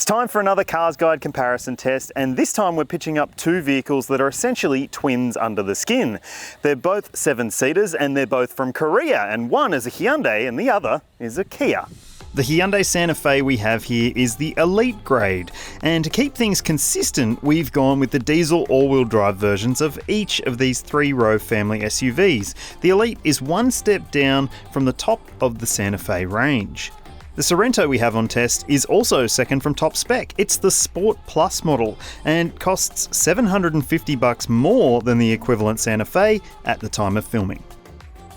It's time for another CarsGuide comparison test, and this time we're pitching up two vehicles that are essentially twins under the skin. They're both 7-seaters and they're both from Korea, and one is a Hyundai and the other is a Kia. The Hyundai Santa Fe we have here is the Elite grade, and to keep things consistent, we've gone with the diesel all-wheel drive versions of each of these three-row family SUVs. The Elite is one step down from the top of the Santa Fe range. The Sorento we have on test is also second from top spec. It's the Sport Plus model and costs $750 more than the equivalent Santa Fe at the time of filming.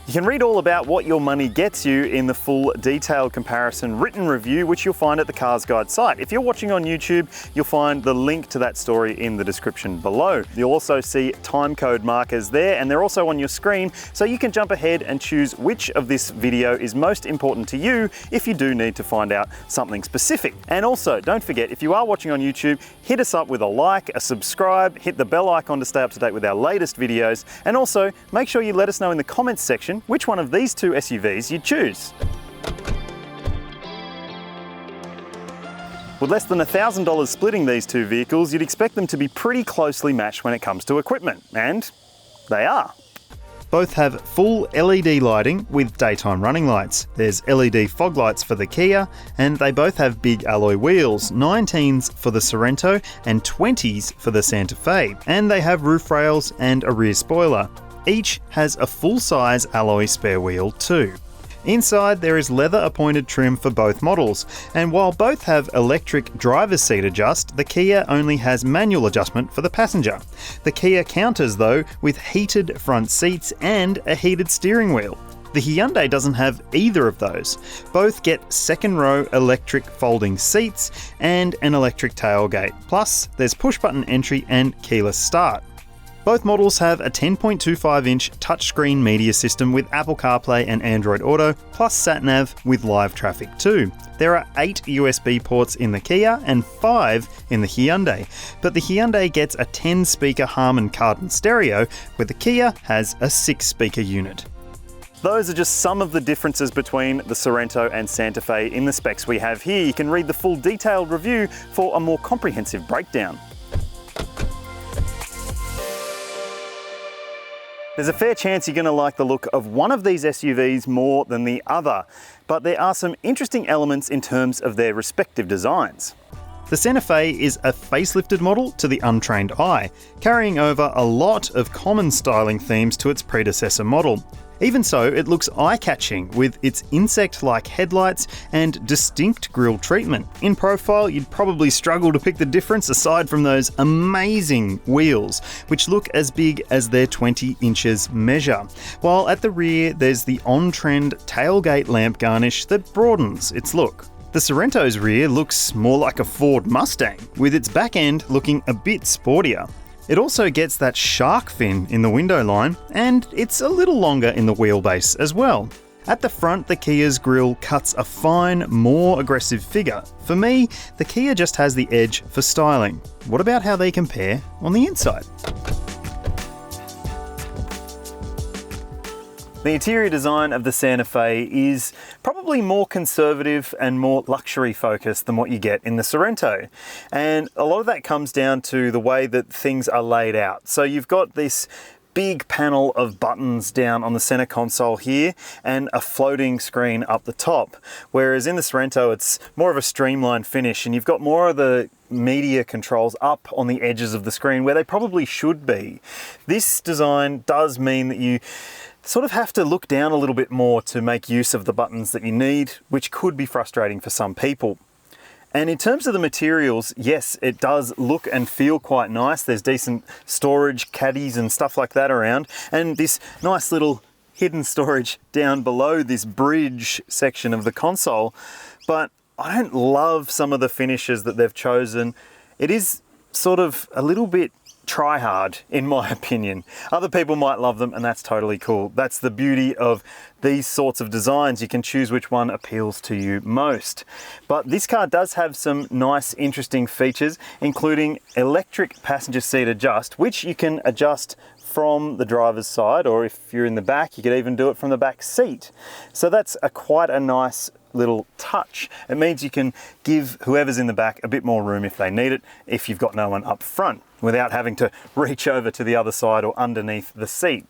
You can read all about what your money gets you in the full detailed comparison written review, which you'll find at the CarsGuide site. If you're watching on YouTube, you'll find the link to that story in the description below. You'll also see timecode markers there, and they're also on your screen, so you can jump ahead and choose which of this video is most important to you if you do need to find out something specific. And also, don't forget, if you are watching on YouTube, hit us up with a like, a subscribe, hit the bell icon to stay up to date with our latest videos, and also make sure you let us know in the comments section which one of these two SUVs you'd choose. With less than $1,000 splitting these two vehicles, you'd expect them to be pretty closely matched when it comes to equipment, and they are. Both have full LED lighting with daytime running lights. There's LED fog lights for the Kia, and they both have big alloy wheels, 19s for the Sorento and 20s for the Santa Fe, and they have roof rails and a rear spoiler. Each has a full-size alloy spare wheel too. Inside there is leather appointed trim for both models, and while both have electric driver's seat adjust, the Kia only has manual adjustment for the passenger. The Kia counters though with heated front seats and a heated steering wheel. The Hyundai doesn't have either of those. Both get second row electric folding seats and an electric tailgate, plus there's push button entry and keyless start. Both models have a 10.25-inch touchscreen media system with Apple CarPlay and Android Auto, plus sat-nav with live traffic too. There are 8 USB ports in the Kia and 5 in the Hyundai, but the Hyundai gets a 10-speaker Harman Kardon stereo, where the Kia has a 6-speaker unit. Those are just some of the differences between the Sorento and Santa Fe in the specs we have here. You can read the full detailed review for a more comprehensive breakdown. There's a fair chance you're going to like the look of one of these SUVs more than the other, but there are some interesting elements in terms of their respective designs. The Santa Fe is a facelifted model to the untrained eye, carrying over a lot of common styling themes to its predecessor model. Even so, it looks eye-catching with its insect-like headlights and distinct grille treatment. In profile, you'd probably struggle to pick the difference aside from those amazing wheels, which look as big as their 20 inches measure. While at the rear, there's the on-trend tailgate lamp garnish that broadens its look. The Sorento's rear looks more like a Ford Mustang, with its back end looking a bit sportier. It also gets that shark fin in the window line, and it's a little longer in the wheelbase as well. At the front, the Kia's grille cuts a fine, more aggressive figure. For me, the Kia just has the edge for styling. What about how they compare on the inside? The interior design of the Santa Fe is probably more conservative and more luxury focused than what you get in the Sorento. And a lot of that comes down to the way that things are laid out. So you've got this big panel of buttons down on the center console here and a floating screen up the top. Whereas in the Sorento, it's more of a streamlined finish and you've got more of the media controls up on the edges of the screen where they probably should be. This design does mean that you sort of have to look down a little bit more to make use of the buttons that you need, which could be frustrating for some people. And in terms of the materials, yes, it does look and feel quite nice. There's decent storage caddies and stuff like that around, and this nice little hidden storage down below this bridge section of the console. But I don't love some of the finishes that they've chosen. It is sort of a little bit try hard, in my opinion. Other people might love them, and that's totally cool. That's the beauty of these sorts of designs. You can choose which one appeals to you most. But this car does have some nice, interesting features, including electric passenger seat adjust, which you can adjust from the driver's side, or if you're in the back, you could even do it from the back seat. So that's quite a nice little touch. It means you can give whoever's in the back a bit more room if they need it, if you've got no one up front, without having to reach over to the other side or underneath the seat.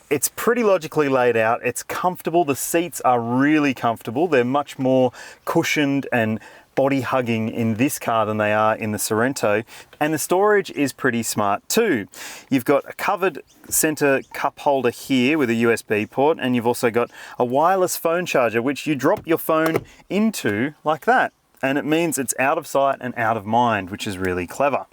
It's pretty logically laid out. It's comfortable. The seats are really comfortable. They're much more cushioned and body hugging in this car than they are in the Sorento. And the storage is pretty smart too. You've got a covered center cup holder here with a USB port, and you've also got a wireless phone charger, which you drop your phone into like that. And it means it's out of sight and out of mind, which is really clever.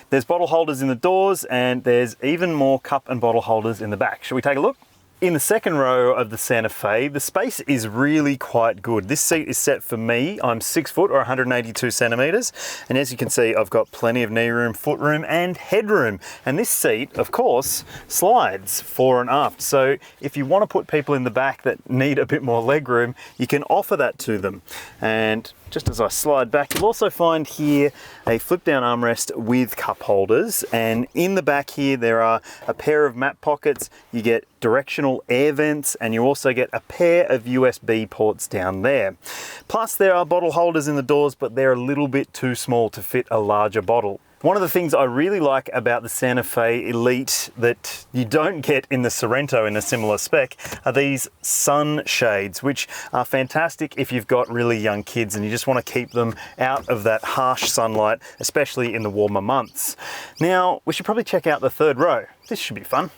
There's bottle holders in the doors, and there's even more cup and bottle holders in the back. Shall we take a look? In the second row of the Santa Fe, the space is really quite good. This seat is set for me. I'm 6 foot or 182 centimeters. And as you can see, I've got plenty of knee room, foot room, and headroom. And this seat, of course, slides fore and aft. So if you want to put people in the back that need a bit more leg room, you can offer that to them. And just as I slide back, you'll also find here a flip down armrest with cup holders. And in the back here, there are a pair of map pockets. You get directional air vents, and you also get a pair of USB ports down there. Plus there are bottle holders in the doors, but they're a little bit too small to fit a larger bottle. One of the things I really like about the Santa Fe Elite that you don't get in the Sorento in a similar spec are these sun shades, which are fantastic if you've got really young kids and you just want to keep them out of that harsh sunlight, especially in the warmer months. Now, we should probably check out the third row. This should be fun.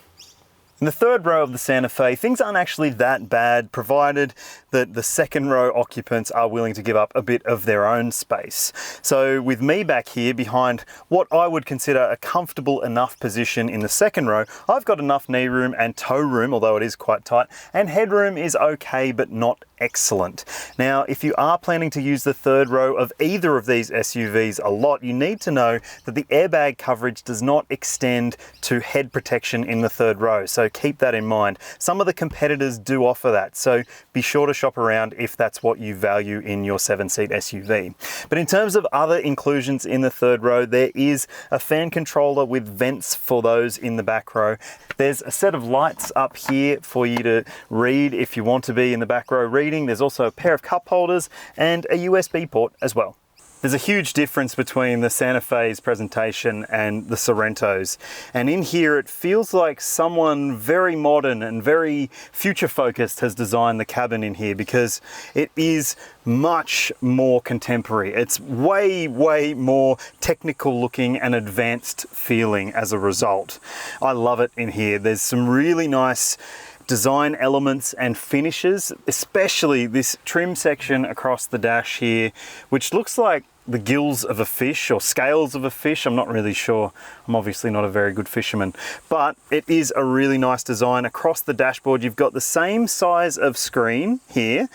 In the third row of the Santa Fe, things aren't actually that bad, provided that the second row occupants are willing to give up a bit of their own space. So with me back here behind what I would consider a comfortable enough position in the second row, I've got enough knee room and toe room, although it is quite tight, and headroom is okay, but not excellent. Now, if you are planning to use the third row of either of these SUVs a lot, you need to know that the airbag coverage does not extend to head protection in the third row. So keep that in mind. Some of the competitors do offer that, so be sure to shop around if that's what you value in your 7-seat SUV. But in terms of other inclusions in the third row, there is a fan controller with vents for those in the back row. There's a set of lights up here for you to read if you want to be in the back row reading. There's also a pair of cup holders and a USB port as well. There's a huge difference between the Santa Fe's presentation and the Sorento's. And in here, it feels like someone very modern and very future focused has designed the cabin in here, because it is much more contemporary. It's way, way more technical looking and advanced feeling as a result. I love it in here. There's some really nice design elements and finishes, especially this trim section across the dash here, which looks like the gills of a fish or scales of a fish. I'm not really sure. I'm obviously not a very good fisherman, but it is a really nice design. Across the dashboard, you've got the same size of screen here,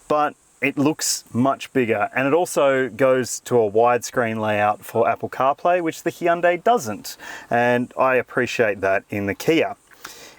but it looks much bigger, and it also goes to a widescreen layout for Apple CarPlay, which the Hyundai doesn't, and I appreciate that in the Kia.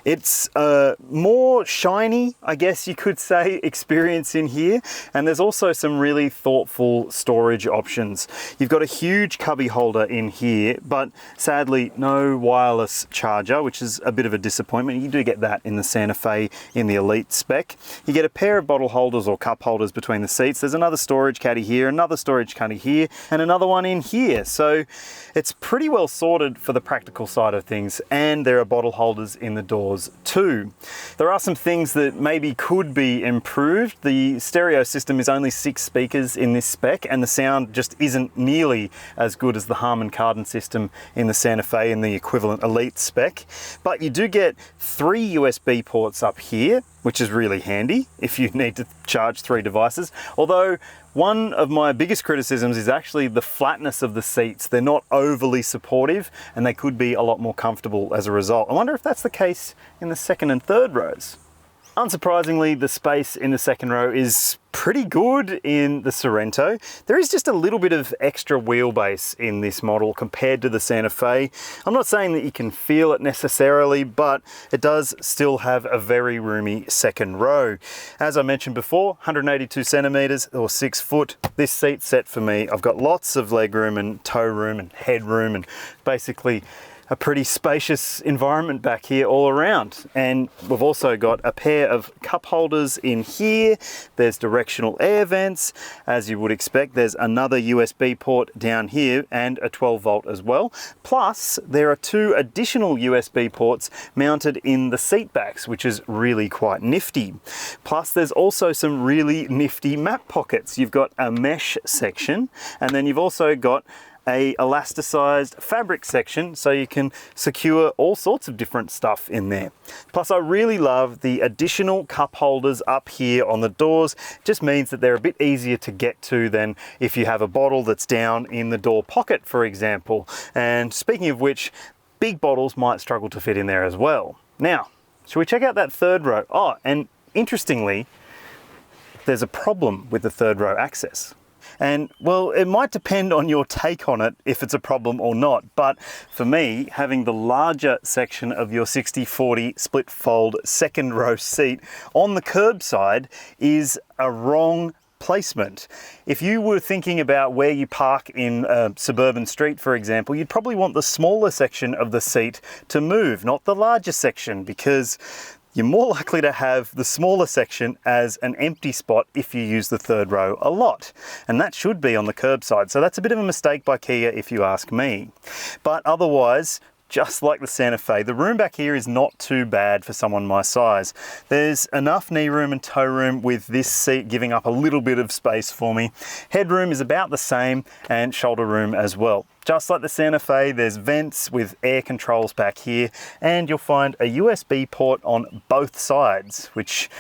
It's a more shiny, I guess you could say, experience in here, and there's also some really thoughtful storage options. You've got a huge cubby holder in here, but sadly no wireless charger, which is a bit of a disappointment. You do get that in the Santa Fe in the Elite spec. You get a pair of bottle holders or cup holders between the seats. There's another storage caddy here, another storage caddy here, and another one in here. So it's pretty well sorted for the practical side of things, and there are bottle holders in the doors too. There are some things that maybe could be improved. The stereo system is only 6 speakers in this spec, and the sound just isn't nearly as good as the Harman Kardon system in the Santa Fe in the equivalent Elite spec. But you do get 3 USB ports up here, which is really handy if you need to charge 3 devices. Although one of my biggest criticisms is actually the flatness of the seats. They're not overly supportive, and they could be a lot more comfortable as a result. I wonder if that's the case in the second and third rows. Unsurprisingly, the space in the second row is pretty good in the Sorento. There is just a little bit of extra wheelbase in this model compared to the Santa Fe. I'm not saying that you can feel it necessarily, but it does still have a very roomy second row. As I mentioned before, 182 centimeters or 6 foot. This seat's set for me. I've got lots of leg room and toe room and head room, and basically a pretty spacious environment back here all around. And we've also got a pair of cup holders in here. There's directional air vents, as you would expect. There's another USB port down here and a 12 volt as well. Plus, there are two additional USB ports mounted in the seat backs, which is really quite nifty. Plus, there's also some really nifty map pockets. You've got a mesh section, and then you've also got a elasticized fabric section, so you can secure all sorts of different stuff in there. Plus, I really love the additional cup holders up here on the doors. Just means that they're a bit easier to get to than if you have a bottle that's down in the door pocket, for example. And speaking of which, big bottles might struggle to fit in there as well. Now, should we check out that third row? Oh, and interestingly, there's a problem with the third row access. And well, it might depend on your take on it if it's a problem or not, but for me, having the larger section of your 60/40 split fold second row seat on the curbside is a wrong placement. If you were thinking about where you park in a suburban street, for example, you'd probably want the smaller section of the seat to move, not the larger section, because you're more likely to have the smaller section as an empty spot if you use the third row a lot. And that should be on the curbside. So that's a bit of a mistake by Kia if you ask me. But otherwise, just like the Santa Fe, the room back here is not too bad for someone my size. There's enough knee room and toe room with this seat giving up a little bit of space for me. Headroom is about the same, and shoulder room as well. Just like the Santa Fe, there's vents with air controls back here, and you'll find a USB port on both sides, which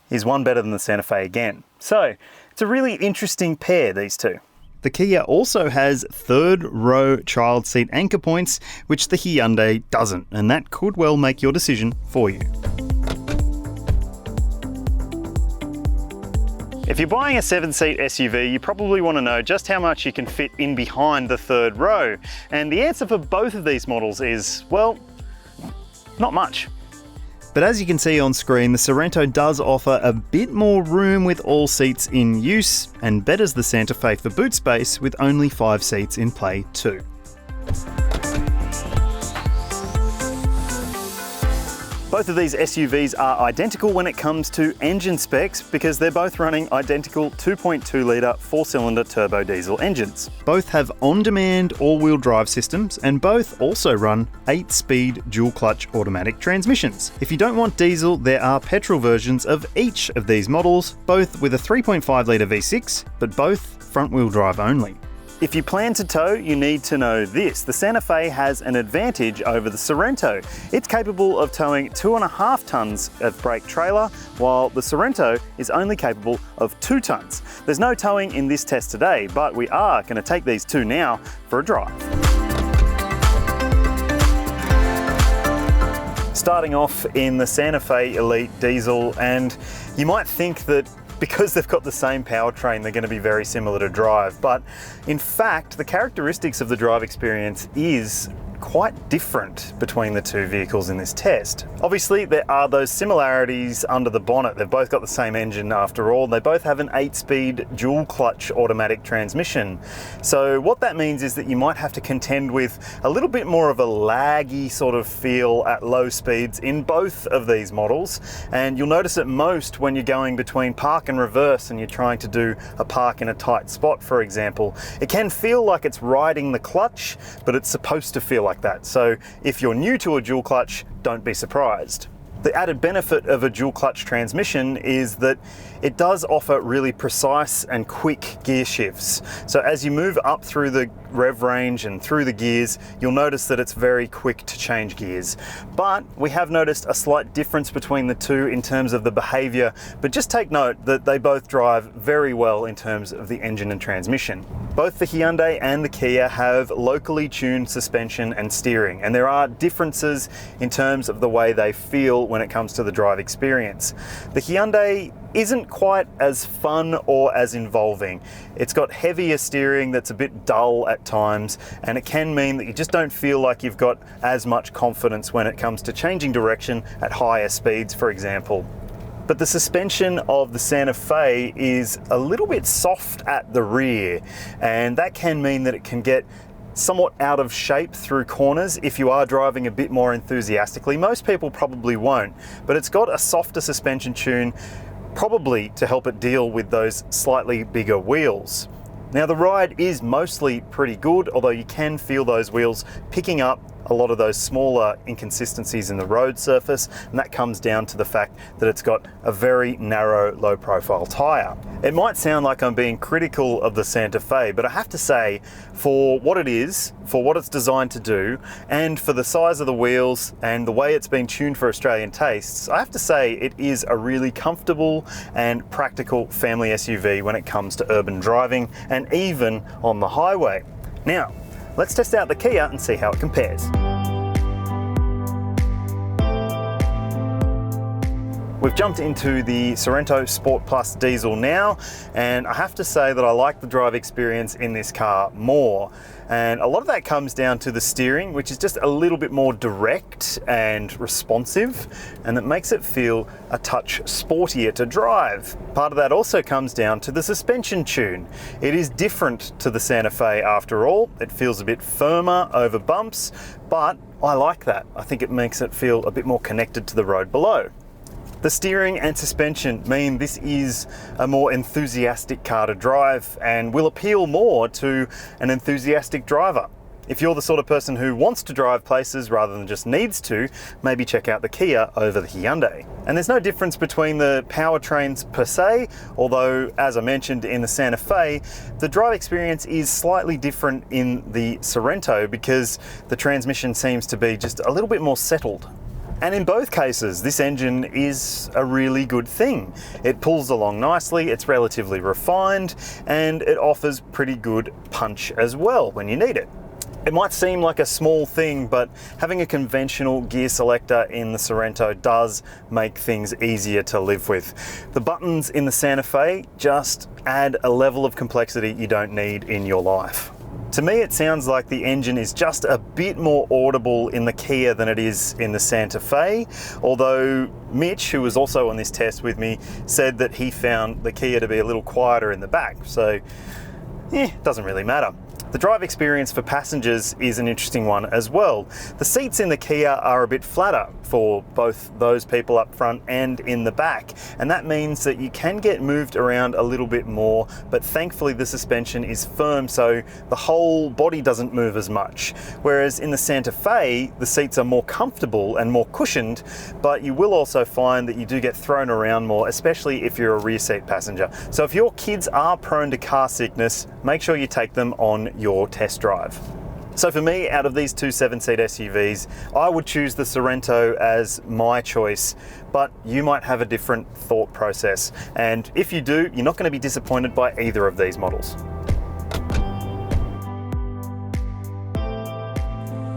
is one better than the Santa Fe again. So it's a really interesting pair, these two. The Kia also has third row child seat anchor points, which the Hyundai doesn't, and that could well make your decision for you. If you're buying a 7-seat SUV, you probably want to know just how much you can fit in behind the third row. And the answer for both of these models is, well, not much. But as you can see on screen, the Sorento does offer a bit more room with all seats in use, and betters the Santa Fe for boot space with only 5 seats in play too. Both of these SUVs are identical when it comes to engine specs because they're both running identical 2.2 litre 4-cylinder turbo diesel engines. Both have on-demand all-wheel drive systems, and both also run 8-speed dual-clutch automatic transmissions. If you don't want diesel, there are petrol versions of each of these models, both with a 3.5 litre V6, but both front-wheel drive only. If you plan to tow, you need to know this. The Santa Fe has an advantage over the Sorento. It's capable of towing 2.5 tonnes of brake trailer, while the Sorento is only capable of 2 tonnes. There's no towing in this test today, but we are going to take these two now for a drive. Starting off in the Santa Fe Elite diesel, and you might think that because they've got the same powertrain, they're going to be very similar to drive. But in fact, the characteristics of the drive experience is quite different between the two vehicles in this test. Obviously, there are those similarities under the bonnet. They've both got the same engine after all. They both have an 8-speed dual-clutch automatic transmission. So what that means is that you might have to contend with a little bit more of a laggy sort of feel at low speeds in both of these models. And you'll notice it most when you're going between park and reverse and you're trying to do a park in a tight spot, for example. It can feel like it's riding the clutch, but it's supposed to feel like that. So if you're new to a dual clutch, don't be surprised. The added benefit of a dual clutch transmission is that it does offer really precise and quick gear shifts. So as you move up through the rev range and through the gears, you'll notice that it's very quick to change gears. But we have noticed a slight difference between the two in terms of the behavior, but just take note that they both drive very well in terms of the engine and transmission. Both the Hyundai and the Kia have locally tuned suspension and steering, and there are differences in terms of the way they feel when it comes to the drive experience. The Hyundai isn't quite as fun or as involving. It's got heavier steering that's a bit dull at times, and it can mean that you just don't feel like you've got as much confidence when it comes to changing direction at higher speeds, for example. But the suspension of the Santa Fe is a little bit soft at the rear, and that can mean that it can get somewhat out of shape through corners if you are driving a bit more enthusiastically. Most people probably won't, but it's got a softer suspension tune, probably to help it deal with those slightly bigger wheels. Now the ride is mostly pretty good, although you can feel those wheels picking up a lot of those smaller inconsistencies in the road surface, and that comes down to the fact that it's got a very narrow, low profile tyre. It might sound like I'm being critical of the Santa Fe, but I have to say, for what it is, for what it's designed to do, and for the size of the wheels and the way it's been tuned for Australian tastes, I have to say it is a really comfortable and practical family SUV when it comes to urban driving and even on the highway. Now, let's test out the Kia and see how it compares. We've jumped into the Sorento Sport Plus diesel now, and I have to say that I like the drive experience in this car more. And a lot of that comes down to the steering, which is just a little bit more direct and responsive, and that makes it feel a touch sportier to drive. Part of that also comes down to the suspension tune. It is different to the Santa Fe after all. It feels a bit firmer over bumps, but I like that. I think it makes it feel a bit more connected to the road below. The steering and suspension mean this is a more enthusiastic car to drive and will appeal more to an enthusiastic driver. If you're the sort of person who wants to drive places rather than just needs to, maybe check out the Kia over the Hyundai. And there's no difference between the powertrains per se, although as I mentioned in the Santa Fe, the drive experience is slightly different in the Sorento because the transmission seems to be just a little bit more settled. And in both cases, this engine is a really good thing. It pulls along nicely, it's relatively refined, and it offers pretty good punch as well when you need it. It might seem like a small thing, but having a conventional gear selector in the Sorento does make things easier to live with. The buttons in the Santa Fe just add a level of complexity you don't need in your life. To me, it sounds like the engine is just a bit more audible in the Kia than it is in the Santa Fe, although Mitch, who was also on this test with me, said that he found the Kia to be a little quieter in the back, so doesn't really matter. The drive experience for passengers is an interesting one as well. The seats in the Kia are a bit flatter for both those people up front and in the back, and that means that you can get moved around a little bit more, but thankfully the suspension is firm so the whole body doesn't move as much. Whereas in the Santa Fe, the seats are more comfortable and more cushioned, but you will also find that you do get thrown around more, especially if you're a rear seat passenger. So if your kids are prone to car sickness, make sure you take them on your test drive. So for me, out of these two 7-seat SUVs, I would choose the Sorento as my choice, but you might have a different thought process. And if you do, you're not going to be disappointed by either of these models.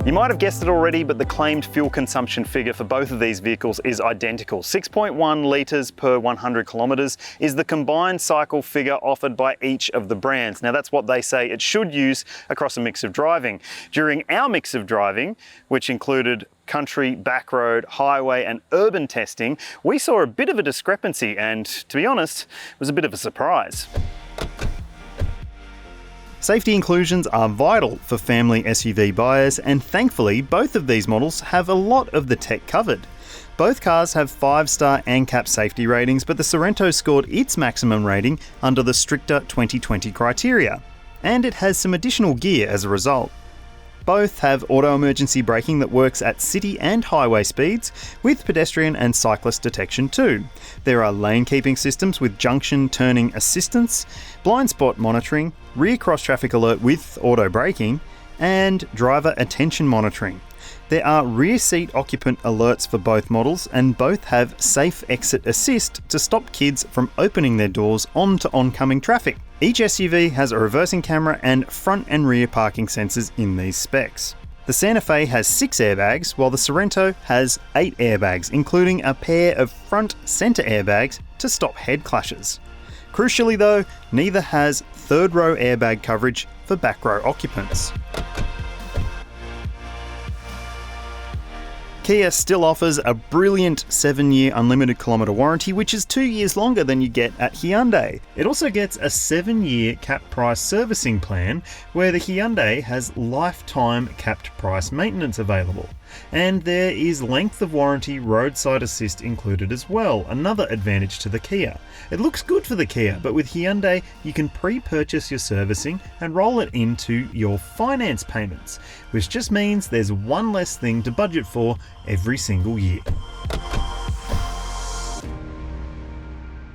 You might have guessed it already, but the claimed fuel consumption figure for both of these vehicles is identical. 6.1 litres per 100 kilometres is the combined cycle figure offered by each of the brands. Now that's what they say it should use across a mix of driving. During our mix of driving, which included country, back road, highway and urban testing, we saw a bit of a discrepancy and, to be honest, it was a bit of a surprise. Safety inclusions are vital for family SUV buyers, and thankfully both of these models have a lot of the tech covered. Both cars have 5-star ANCAP safety ratings, but the Sorento scored its maximum rating under the stricter 2020 criteria, and it has some additional gear as a result. Both have auto emergency braking that works at city and highway speeds, with pedestrian and cyclist detection too. There are lane keeping systems with junction turning assistance, blind spot monitoring, rear cross traffic alert with auto braking, and driver attention monitoring. There are rear seat occupant alerts for both models, and both have safe exit assist to stop kids from opening their doors onto oncoming traffic. Each SUV has a reversing camera and front and rear parking sensors in these specs. The Santa Fe has 6 airbags, while the Sorento has 8 airbags, including a pair of front center airbags to stop head clashes. Crucially though, neither has third row airbag coverage for back row occupants. Kia still offers a brilliant 7-year unlimited kilometre warranty, which is 2 years longer than you get at Hyundai. It also gets a 7-year capped price servicing plan, where the Hyundai has lifetime capped price maintenance available. And there is length of warranty roadside assist included as well, another advantage to the Kia. It looks good for the Kia, but with Hyundai you can pre-purchase your servicing and roll it into your finance payments, which just means there's one less thing to budget for every single year.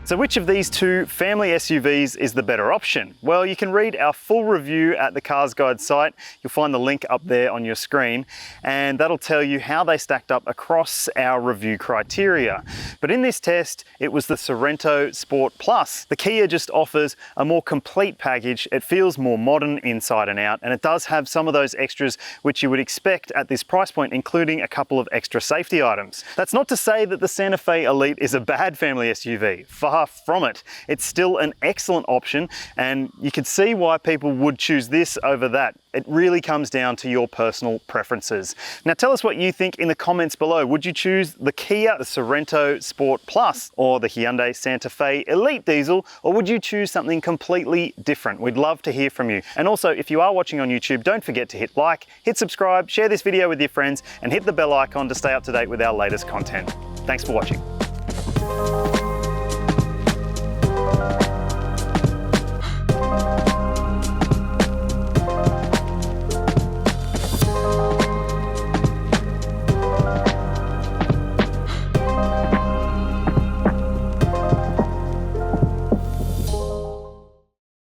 So which of these two family SUVs is the better option? Well, you can read our full review at the CarsGuide site. You'll find the link up there on your screen, and that'll tell you how they stacked up across our review criteria. But in this test, it was the Sorento Sport Plus. The Kia just offers a more complete package. It feels more modern inside and out, and it does have some of those extras which you would expect at this price point, including a couple of extra safety items. That's not to say that the Santa Fe Elite is a bad family SUV. Far from it. It's still an excellent option, and you can see why people would choose this over that. It really comes down to your personal preferences. Now tell us what you think in the comments below. Would you choose the Kia, the Sorento Sport Plus, or the Hyundai Santa Fe Elite diesel, or would you choose something completely different? We'd love to hear from you. And also, if you are watching on YouTube, don't forget to hit like, hit subscribe, share this video with your friends, and hit the bell icon to stay up to date with our latest content. Thanks for watching.